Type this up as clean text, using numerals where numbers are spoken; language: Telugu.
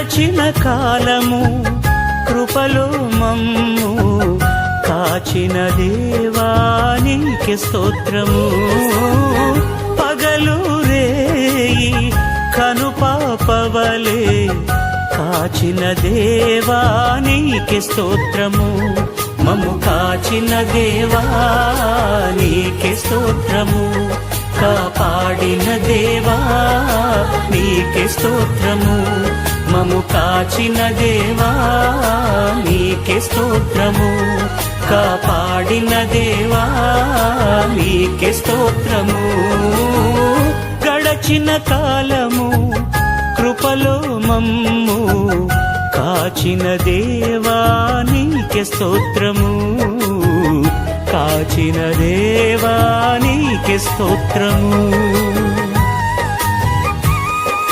గడచిన కాలము కృపలో మమ్ము కాచిన దేవా నీకే స్తోత్రము. పగలు రేయి కనుపాపవలే కాచిన దేవా నీకే స్తోత్రము. మమ్ము కాచిన దేవా నీకే స్తోత్రము. కాపాడిన దేవా నీకే స్తోత్రము. మమ్ము కాచిన దేవా నీకే స్తోత్రము. కాపాడిన దేవా నీకే స్తోత్రము. గడచిన కాలము కృపలో మమ్ము కాచిన దేవా నీకే స్తోత్రము. కాచిన దేవా నీకే స్తోత్రము.